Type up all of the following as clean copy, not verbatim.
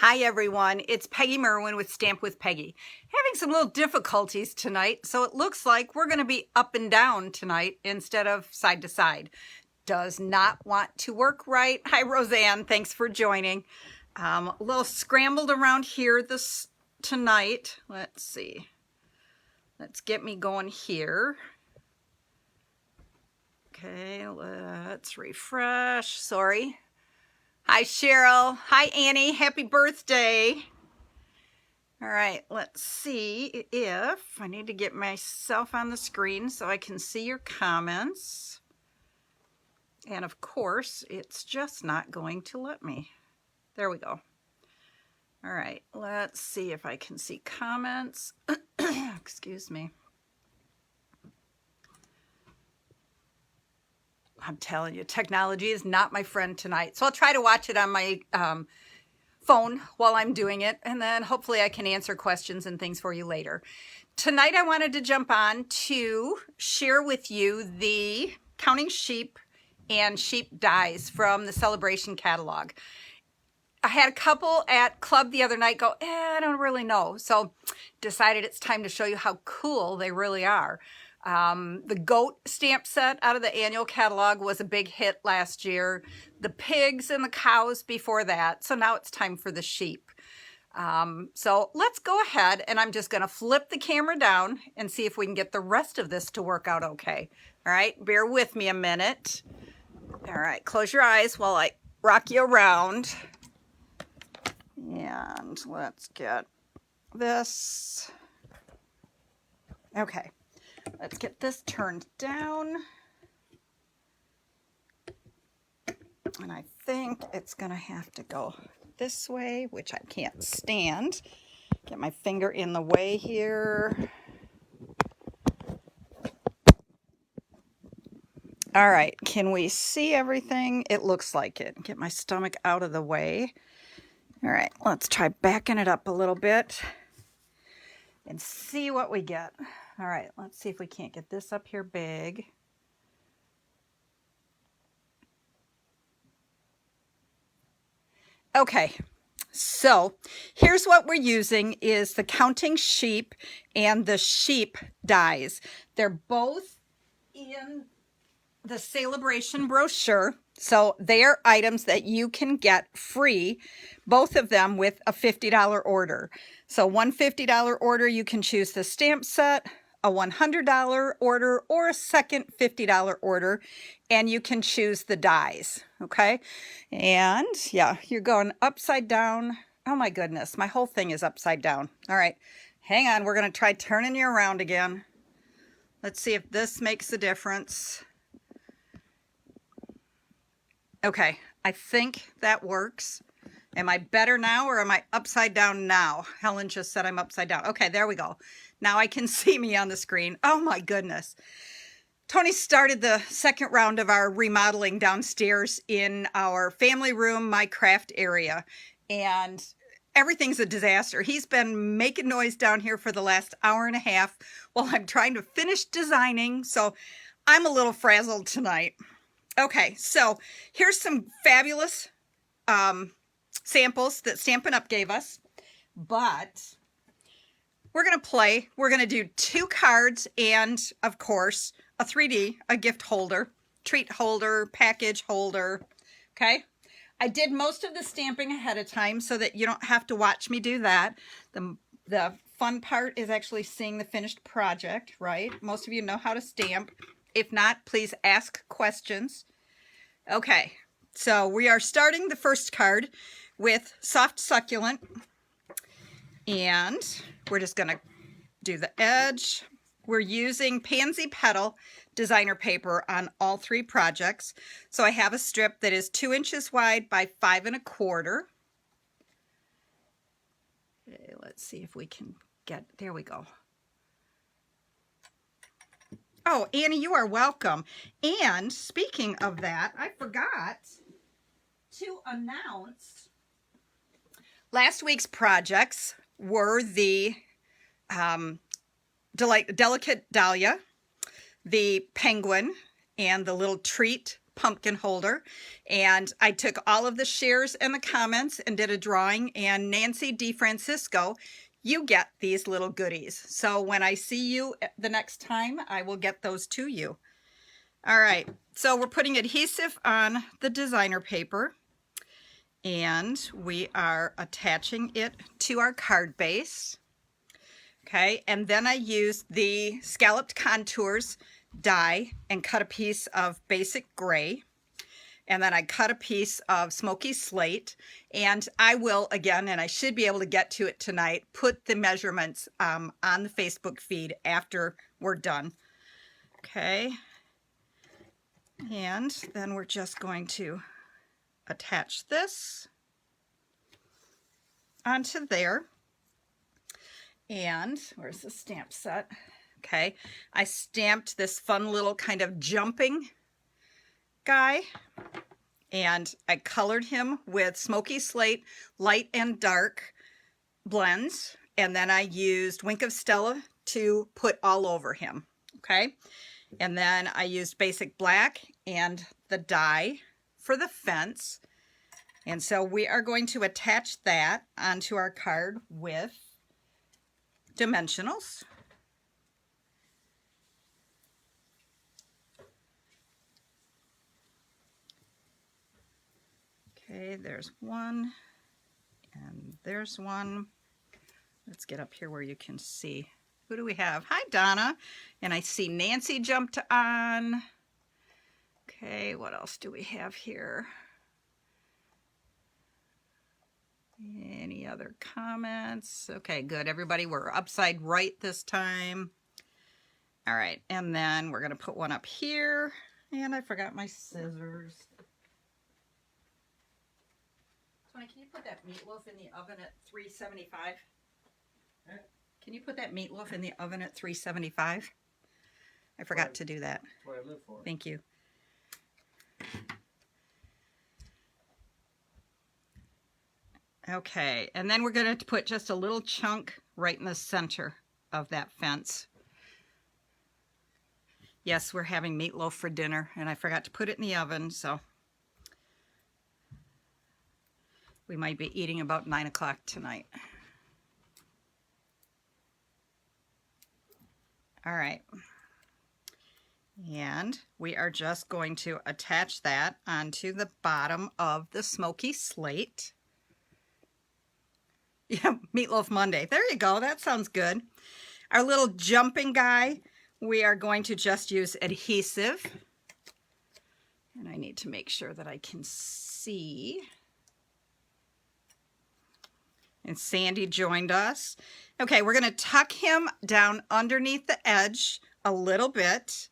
Hi everyone, it's Peggy Merwin with Stamp with Peggy. Having some little difficulties tonight, so it looks like we're going to be up and down tonight instead of side to side. Does not want to work right. Hi Roseanne, thanks for joining. A little scrambled around here tonight. Let's see. Let's get me going here. Okay, let's refresh. Sorry. Hi, Cheryl. Hi, Annie. Happy birthday. All right, let's see if I need to get myself on the screen so I can see your comments. And of course, it's just not going to let me. There we go. All right, let's see if I can see comments. Excuse me. I'm telling you, technology is not my friend tonight. So I'll try to watch it on my phone while I'm doing it, and then hopefully I can answer questions and things for you later. Tonight I wanted to jump on to share with you the Counting Sheep and Sheep Dies from the Celebration catalog. I had a couple at club the other night go, I don't really know. So decided it's time to show you how cool they really are. The goat stamp set out of the annual catalog was a big hit last year. The pigs and the cows before that. So now it's time for the sheep. So let's go ahead and I'm just going to flip the camera down and see if we can get the rest of this to work out okay. All right, bear with me a minute. All right, close your eyes while I rock you around. And let's get this. Okay. Let's get this turned down. And I think it's going to have to go this way, which I can't stand. Get my finger in the way here. All right, can we see everything? It looks like it. Get my stomach out of the way. All right, let's try backing it up a little bit and see what we get. All right, let's see if we can't get this up here big. Okay, so here's what we're using is the Counting Sheep and the Sheep Dies. They're both in the Celebration brochure, so they are items that you can get free, both of them with a $50 order. So one $50 order, you can choose the stamp set, a $100 order, or a second $50 order, and you can choose the dies, okay? And yeah, you're going upside down. Oh my goodness, my whole thing is upside down. All right, hang on, we're gonna try turning you around again. Let's see if this makes a difference. Okay, I think that works. Am I better now or am I upside down now? Helen just said I'm upside down. Okay, there we go. Now I can see me on the screen. Oh my goodness. Tony started the second round of our remodeling downstairs in our family room, my craft area, and everything's a disaster. He's been making noise down here for the last hour and a half while I'm trying to finish designing, so I'm a little frazzled tonight. Okay, so here's some fabulous samples that Stampin' Up! Gave us, but we're going to play. We're going to do 2 cards and, of course, a 3D, a gift holder, treat holder, package holder, okay? I did most of the stamping ahead of time so that you don't have to watch me do that. The fun part is actually seeing the finished project, right? Most of you know how to stamp. If not, please ask questions. Okay, so we are starting the first card with Soft Succulent, and we're just going to do the edge. We're using Pansy Petal designer paper on all 3 projects. So I have a strip that is 2 inches wide by 5 1/4. Okay, let's see if we can get, there we go. Oh, Annie, you are welcome. And speaking of that, I forgot to announce last week's projects were the Delicate Dahlia, the penguin, and the little treat pumpkin holder, and I took all of the shares and the comments and did a drawing, and Nancy DeFrancisco, you get these little goodies. So when I see you the next time, I will get those to you. All right, so we're putting adhesive on the designer paper, and we are attaching it to our card base. Okay, and then I used the Scalloped Contours die and cut a piece of basic gray. And then I cut a piece of Smoky Slate. And I will, again, and I should be able to get to it tonight, put the measurements on the Facebook feed after we're done. Okay. And then we're just going to attach this onto there. And where's the stamp set? Okay, I stamped this fun little kind of jumping guy, and I colored him with Smoky Slate light and dark blends, and then I used Wink of Stella to put all over him. Okay, and then I used basic black and the die for the fence, and so we are going to attach that onto our card with dimensionals. Okay, there's one, and there's one. Let's get up here where you can see. Who do we have? Hi, Donna. And I see Nancy jumped on. Okay, what else do we have here? Any other comments? Okay, good. Everybody, we're upside right this time. All right, and then we're going to put one up here. And I forgot my scissors. Tony, can you put that meatloaf in the oven at 375? Okay. Can you put that meatloaf in the oven at 375? I forgot to do that. That's what I live for. Thank you. Okay, and then we're going to put just a little chunk right in the center of that fence. Yes, we're having meatloaf for dinner, and I forgot to put it in the oven, so we might be eating about 9 o'clock tonight. All right. And we are just going to attach that onto the bottom of the Smoky Slate. Yeah, Meatloaf Monday. There you go. That sounds good. Our little jumping guy, we are going to just use adhesive. And I need to make sure that I can see. And Sandy joined us. Okay, we're going to tuck him down underneath the edge a little bit.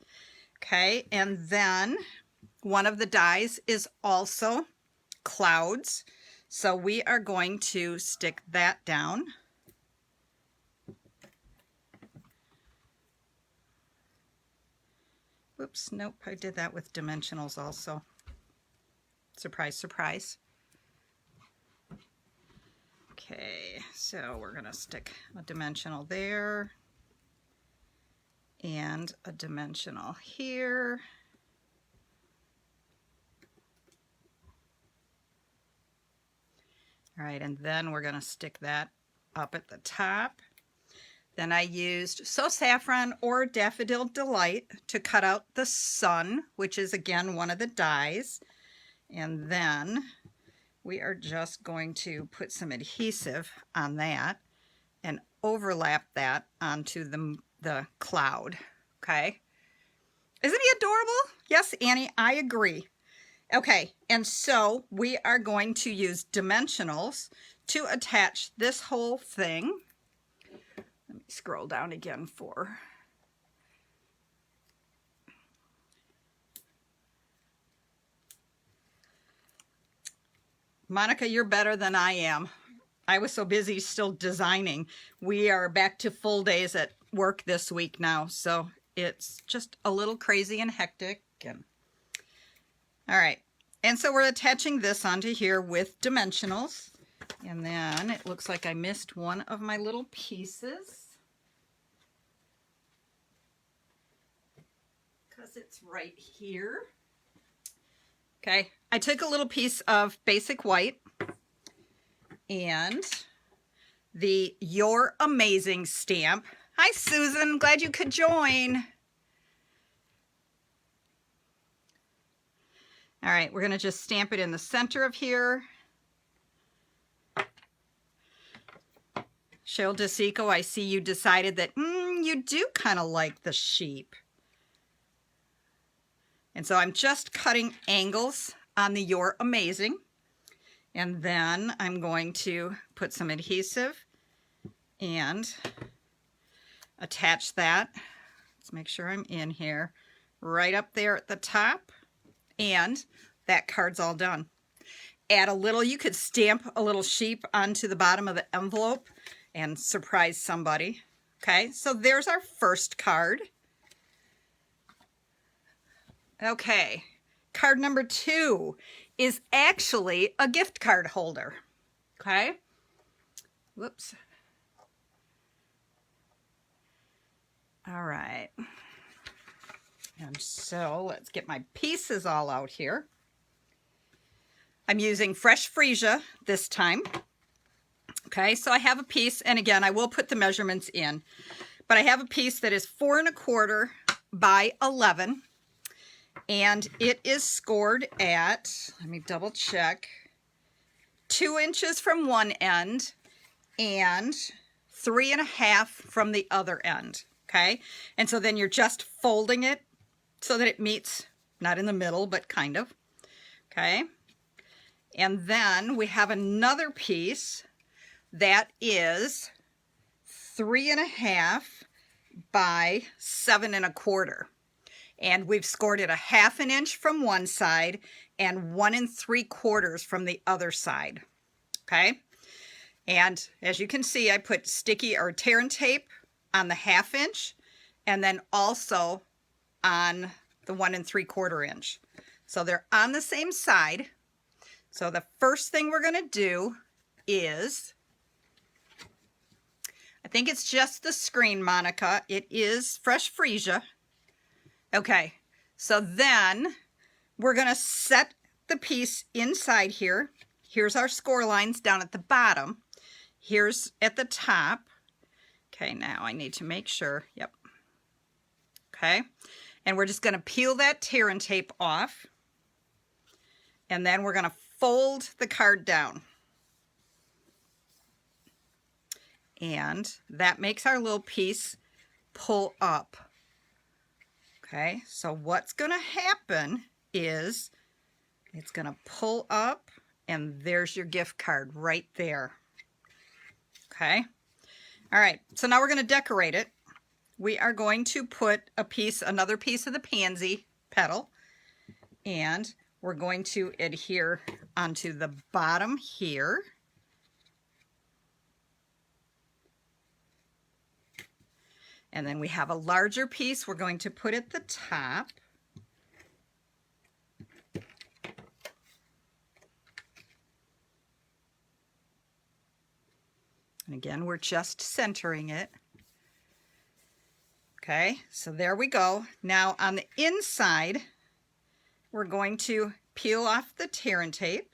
Okay, and then one of the dies is also clouds. So we are going to stick that down. Whoops, nope, I did that with dimensionals also. Surprise, surprise. Okay, so we're going to stick a dimensional there and a dimensional here. All right, and then we're going to stick that up at the top. Then I used So Saffron or Daffodil Delight to cut out the sun, which is again one of the dies. And then we are just going to put some adhesive on that and overlap that onto the cloud. Okay. Isn't he adorable? Yes, Annie, I agree. Okay, and so we are going to use dimensionals to attach this whole thing. Let me scroll down again for... Monica, you're better than I am. I was so busy still designing. We are back to full days at work this week now, so it's just a little crazy and hectic. And all right, and so we're attaching this onto here with dimensionals. And then it looks like I missed one of my little pieces because it's right here. Okay, I took a little piece of basic white and the You're Amazing stamp. Hi, Susan. Glad you could join. All right, we're going to just stamp it in the center of here. Cheryl DeSico, I see you decided that you do kind of like the sheep. And so I'm just cutting angles on the You're Amazing. And then I'm going to put some adhesive and attach that. Let's make sure I'm in here. Right up there at the top. And that card's all done. Add a little, you could stamp a little sheep onto the bottom of the envelope and surprise somebody. Okay, so there's our first card. Okay, card number 2 is actually a gift card holder. Okay, whoops. All right, and so let's get my pieces all out here. I'm using fresh Freesia this time. Okay, so I have a piece, and again, I will put the measurements in, but I have a piece that is 4 1/4 by 11, and it is scored at, let me double check, 2 inches from one end and 3 1/2 from the other end. Okay, and so then you're just folding it so that it meets, not in the middle, but kind of. Okay, and then we have another piece that is 3 1/2 by 7 1/4. And we've scored it 1/2 inch from one side and 1 3/4 from the other side. Okay. And as you can see, I put sticky or tear and tape on the 1/2 inch and then also on the 1 3/4 inch. So they're on the same side. So the first thing we're going to do is, I think it's just the screen, Monica. It is fresh Freesia. Okay, so then we're going to set the piece inside here. Here's our score lines down at the bottom. Here's at the top. Okay, now I need to make sure. Yep. Okay, and we're just going to peel that tear and tape off. And then we're going to fold the card down. And that makes our little piece pull up. Okay, so what's going to happen is it's going to pull up, and there's your gift card right there. Okay, all right, so now we're going to decorate it. We are going to put another piece of the pansy petal, and we're going to adhere onto the bottom here. And then we have a larger piece we're going to put at the top. And again, we're just centering it. Okay, so there we go. Now on the inside, we're going to peel off the tear and tape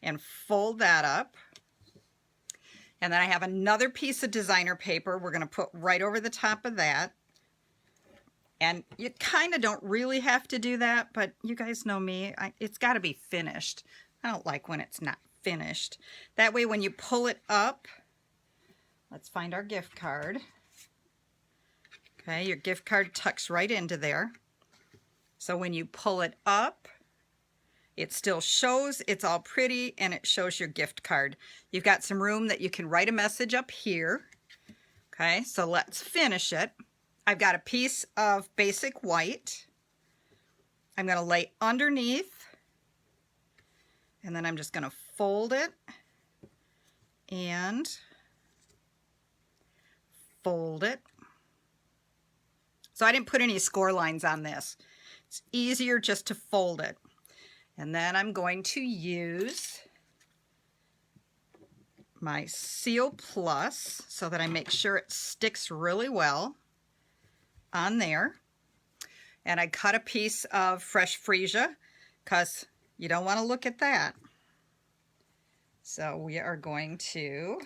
and fold that up. And then I have another piece of designer paper we're going to put right over the top of that. And you kind of don't really have to do that, but you guys know me. It's got to be finished. I don't like when it's not finished. That way when you pull it up, let's find our gift card. Okay, your gift card tucks right into there. So when you pull it up, it still shows, it's all pretty, and it shows your gift card. You've got some room that you can write a message up here. Okay, so let's finish it. I've got a piece of basic white. I'm going to lay underneath, and then I'm just going to fold it and fold it. So I didn't put any score lines on this. It's easier just to fold it. And then I'm going to use my Seal Plus so that I make sure it sticks really well on there. And I cut a piece of fresh Freesia. because you don't want to look at that. So we are going to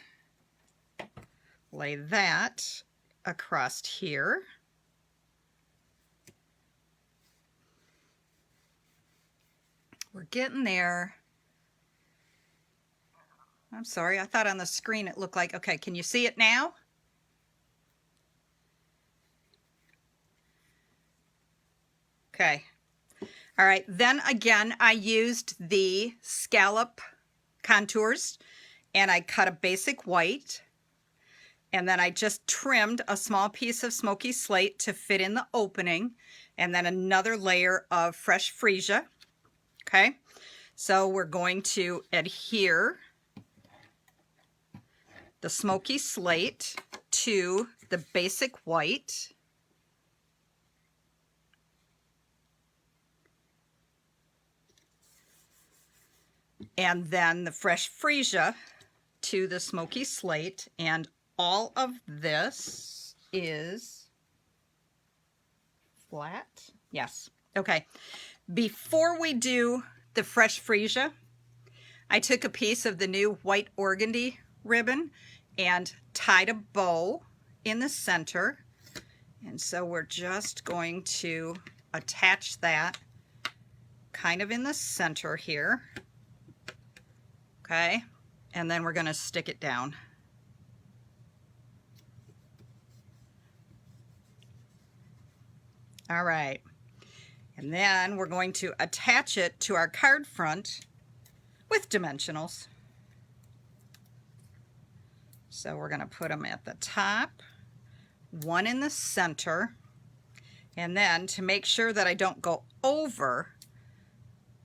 lay that across here. We're getting there. I'm sorry, I thought on the screen it looked like, okay, can you see it now? Okay. All right, then again, I used the scallop contours and I cut a basic white, and then I just trimmed a small piece of Smoky Slate to fit in the opening, and then another layer of fresh Freesia. Okay, so we're going to adhere the Smoky Slate to the basic white. And then the fresh Freesia to the Smoky Slate, and all of this is flat. Yes. Okay. Before we do the fresh Freesia, I took a piece of the new white organdy ribbon and tied a bow in the center. And so we're just going to attach that kind of in the center here. Okay, and then we're going to stick it down. All right, and then we're going to attach it to our card front with dimensionals. So we're going to put them at the top, one in the center, and then to make sure that I don't go over,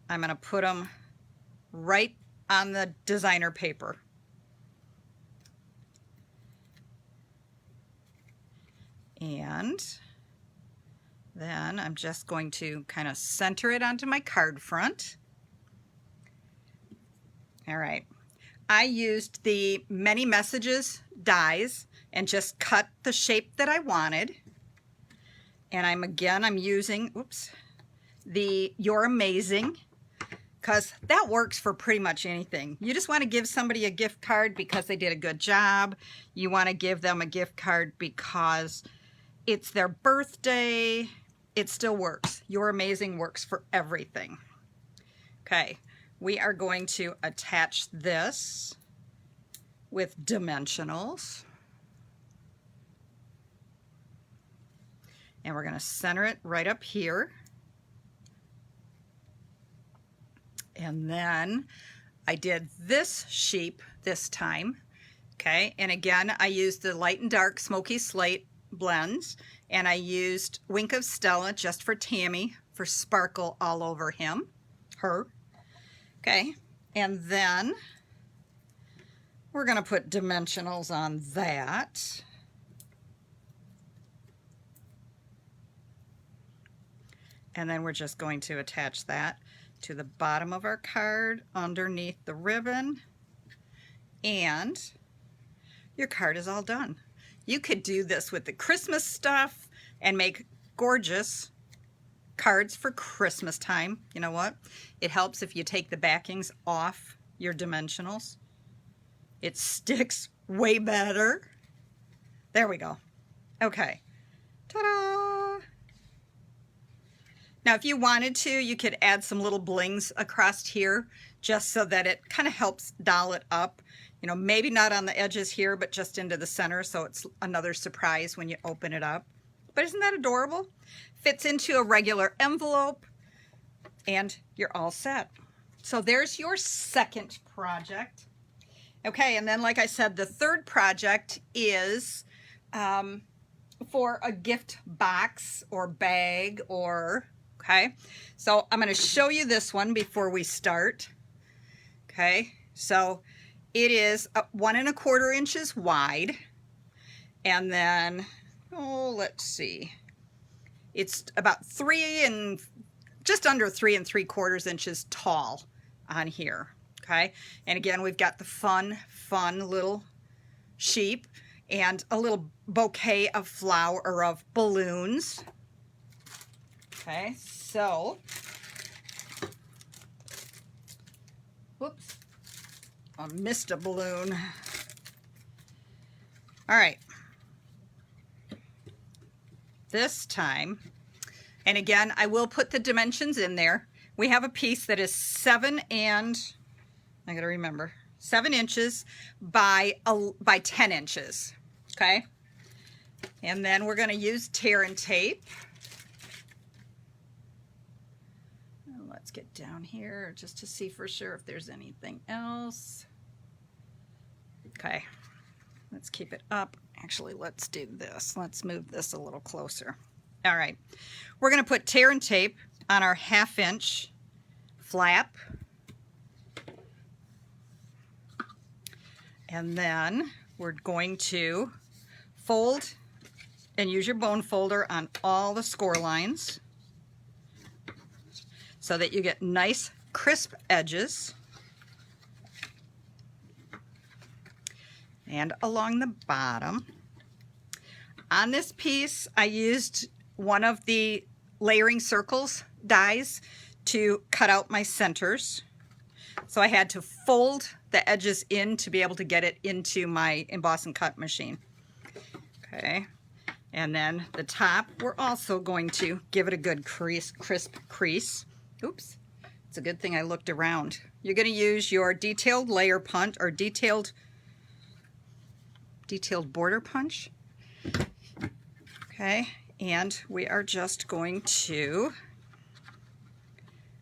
I'm going to put them right on the designer paper. And then I'm just going to kind of center it onto my card front. All right. I used the Many Messages dies and just cut the shape that I wanted. And I'm using, the You're Amazing, because that works for pretty much anything. You just want to give somebody a gift card because they did a good job. You want to give them a gift card because it's their birthday. It still works. You're Amazing works for everything. Okay, we are going to attach this with dimensionals. And we're going to center it right up here. And then I did this sheep this time, okay? And again, I used the light and dark Smoky Slate blends, and I used Wink of Stella just for Tammy for sparkle all over her. Okay, and then we're gonna put dimensionals on that. And then we're just going to attach that to the bottom of our card underneath the ribbon, and your card is all done. You could do this with the Christmas stuff and make gorgeous cards for Christmas time. You know what? It helps if you take the backings off your dimensionals. It sticks way better. There we go. Okay. Ta-da! Now, if you wanted to, you could add some little blings across here just so that it kind of helps doll it up. You know, maybe not on the edges here, but just into the center, so it's another surprise when you open it up. But isn't that adorable? Fits into a regular envelope, and you're all set. So there's your second project. Okay, and then like I said, the third project is for a gift box or bag or... Okay, so I'm going to show you this one before we start. Okay, so it is 1 1/4 inches wide, and then, let's see, it's about just under 3 3/4 inches tall on here. Okay, and again, we've got the fun little sheep and a little bouquet of balloons. Okay, so Whoops. I missed a balloon. All right. This time, and again, I will put the dimensions in there. We have a piece that is 7 inches by 10 inches. Okay. And then we're going to use tear and tape. Let's get down here just to see for sure if there's anything else. Okay, let's keep it up. Actually, let's do this. Let's move this a little closer. All right, we're going to put tear and tape on our 1/2 inch flap. And then we're going to fold and use your bone folder on all the score lines so that you get nice crisp edges. And along the bottom. On this piece, I used one of the layering circles dies to cut out my centers. So I had to fold the edges in to be able to get it into my emboss and cut machine. Okay. And then the top, we're also going to give it a good crisp crease. Oops, it's a good thing I looked around. You're going to use your detailed layer punch or detailed border punch. Okay, and we are just going to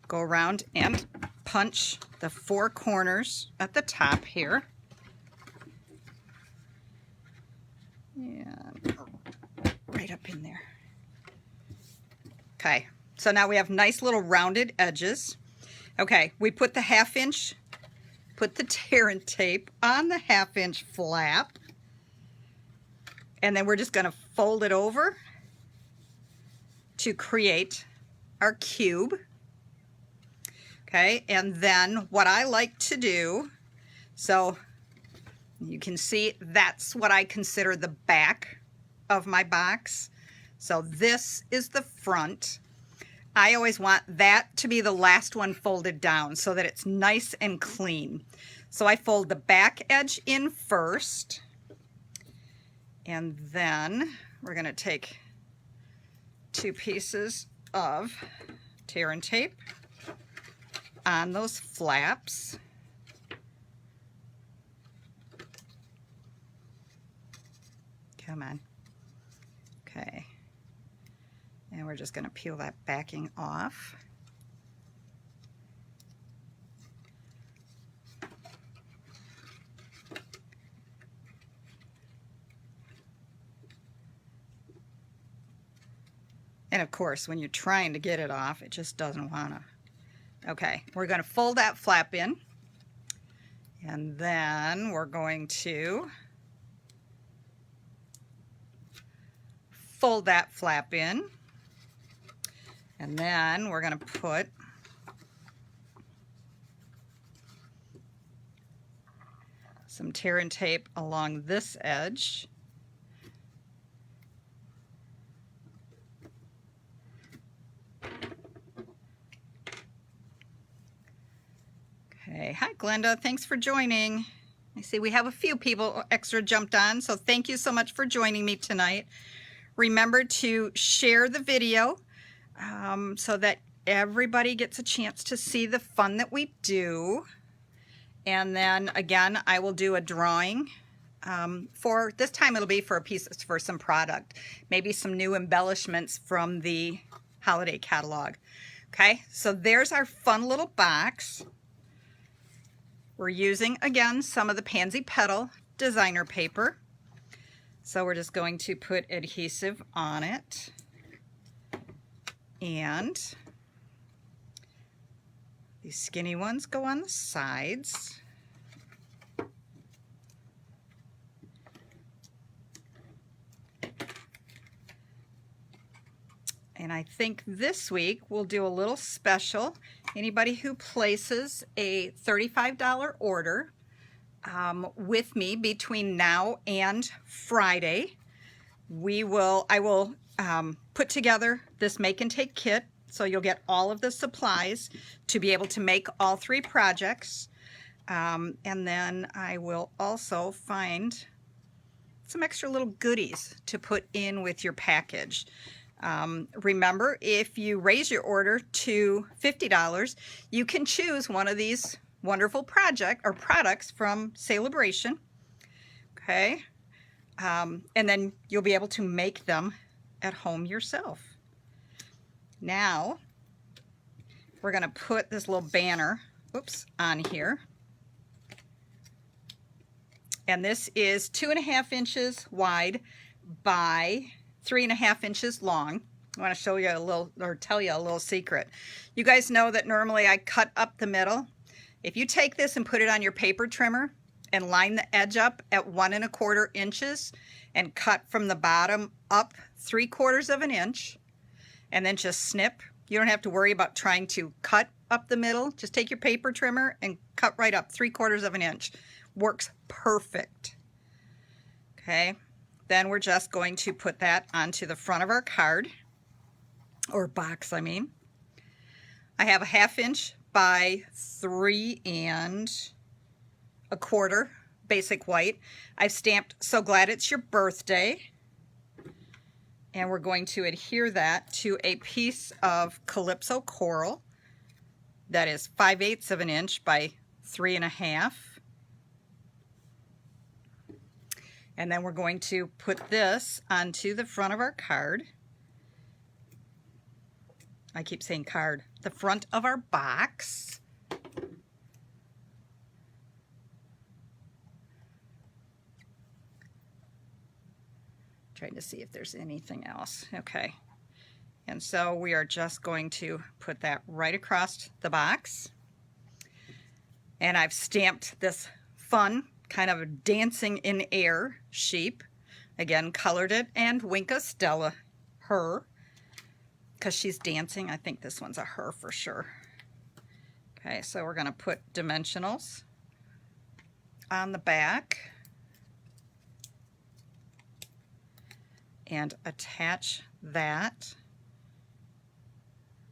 go around and punch the 4 corners at the top here. And right up in there. Okay. So now we have nice little rounded edges. Okay, we put the 1/2 inch, put the tear and tape on the 1/2 inch flap. And then we're just going to fold it over to create our cube. Okay, and then what I like to do, so you can see that's what I consider the back of my box. So this is the front. I always want that to be the last one folded down so that it's nice and clean. So I fold the back edge in first, and then we're going to take 2 pieces of tear and tape on those flaps. Come on. Okay. And we're just going to peel that backing off. And of course, when you're trying to get it off, it just doesn't want to. Okay, we're going to fold that flap in. And then we're going to fold that flap in. And then we're going to put some tear and tape along this edge. Okay, hi Glenda, thanks for joining. I see we have a few people extra jumped on, so thank you so much for joining me tonight. Remember to share the video so that everybody gets a chance to see the fun that we do. And then again, I will do a drawing for this time. It'll be for a piece for some product, maybe some new embellishments from the holiday catalog. Okay, so there's our fun little box. We're using again some of the Pansy Petal designer paper. So we're just going to put adhesive on it, and these skinny ones go on the sides. And I think this week we'll do a little special. Anybody who places a $35 order with me between now and Friday, I will put together this make and take kit, so you'll get all of the supplies to be able to make all 3 projects. And then I will also find some extra little goodies to put in with your package. Remember, if you raise your order to $50, you can choose one of these wonderful products from Celebration. Okay. And then you'll be able to make them at home yourself. Now, we're going to put this little banner, on here. And this is 2.5 inches wide by 3.5 inches long. I want to show you a little, or tell you a little secret. You guys know that normally I cut up the middle. If you take this and put it on your paper trimmer and line the edge up at 1.25 inches and cut from the bottom up 3/4 of an inch and then just snip, you don't have to worry about trying to cut up the middle. Just take your paper trimmer and cut right up 3/4 of an inch. Works perfect. Okay, then we're just going to put that onto the front of our card, or box, I mean. I have a 1/2 inch by 3 1/4 basic white. I've stamped "So Glad It's Your Birthday," and we're going to adhere that to a piece of Calypso coral that is 5/8 of an inch by 3 1/2. And then we're going to put this onto the front of our card. I keep saying card. The front of our box. Trying to see if there's anything else. Okay. And so we are just going to put that right across the box. And I've stamped this fun kind of a dancing in air sheep. Again, colored it, and Winka Stella, her, because she's dancing. I think this one's a her for sure. Okay, so we're going to put dimensionals on the back and attach that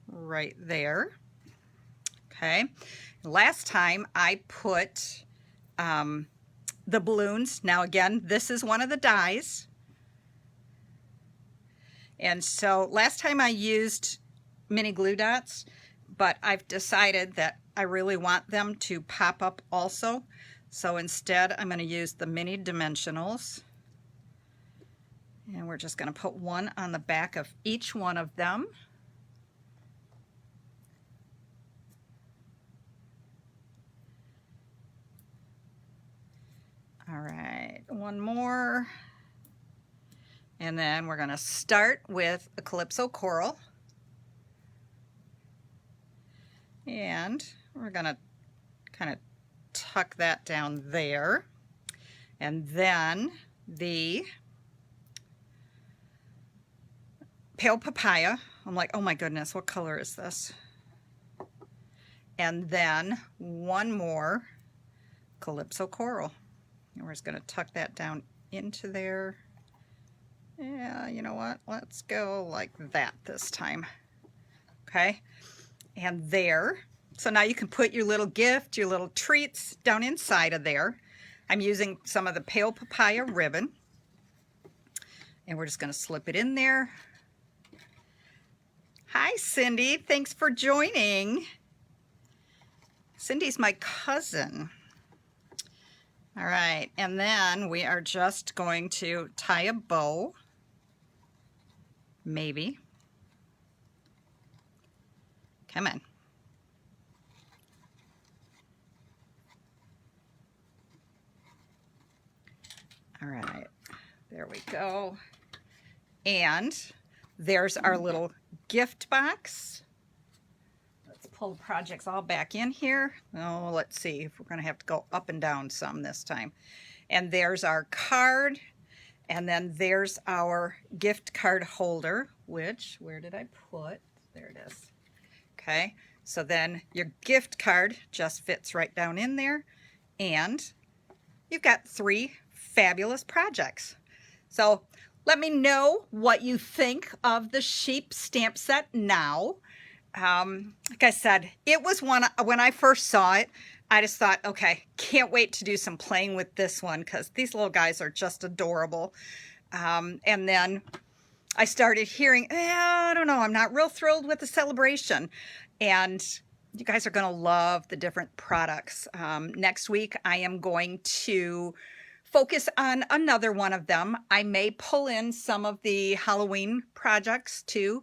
right there. Okay, last time I put the balloons. Now again, this is one of the dies. And so last time I used mini glue dots, but I've decided that I really want them to pop up also. So instead I'm going to use the mini dimensionals. And we're just going to put one on the back of each one of them. All right, one more. And then we're going to start with a Calypso coral. And we're going to kind of tuck that down there. And then the pale papaya. I'm like, oh my goodness, what color is this? And then one more Calypso coral. And we're just going to tuck that down into there. Yeah, you know what? Let's go like that this time. Okay, and there. So now you can put your little gift, your little treats down inside of there. I'm using some of the pale papaya ribbon. And we're just going to slip it in there. Hi, Cindy. Thanks for joining. Cindy's my cousin. All right, and then we are just going to tie a bow, maybe. Come on. All right, there we go. And there's our little gift box. Let's pull the projects all back in here. Oh, let's see if we're going to have to go up and down some this time. And there's our card. And then there's our gift card holder, which, where did I put? There it is. Okay, so then your gift card just fits right down in there. And you've got 3 fabulous projects. So let me know what you think of the sheep stamp set now. Like I said, it was one, when I first saw it, I just thought, okay, can't wait to do some playing with this one because these little guys are just adorable. And then I started hearing, I don't know, I'm not real thrilled with the celebration. And you guys are going to love the different products. Next week, I am going to focus on another one of them. I may pull in some of the Halloween projects too,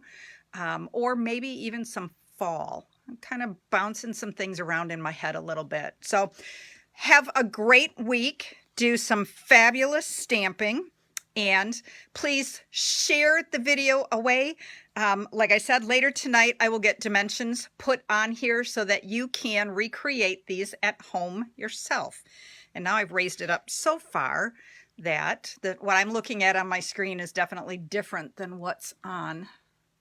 or maybe even some fall. I'm kind of bouncing some things around in my head a little bit. So have a great week. Do some fabulous stamping. And please share the video away. Like I said, later tonight, I will get dimensions put on here so that you can recreate these at home yourself. And now I've raised it up so far that what I'm looking at on my screen is definitely different than what's on.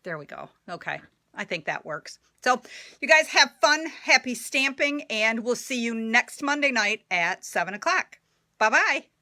There we go. Okay. I think that works. So you guys have fun, happy stamping, and we'll see you next Monday night at 7 o'clock. Bye-bye.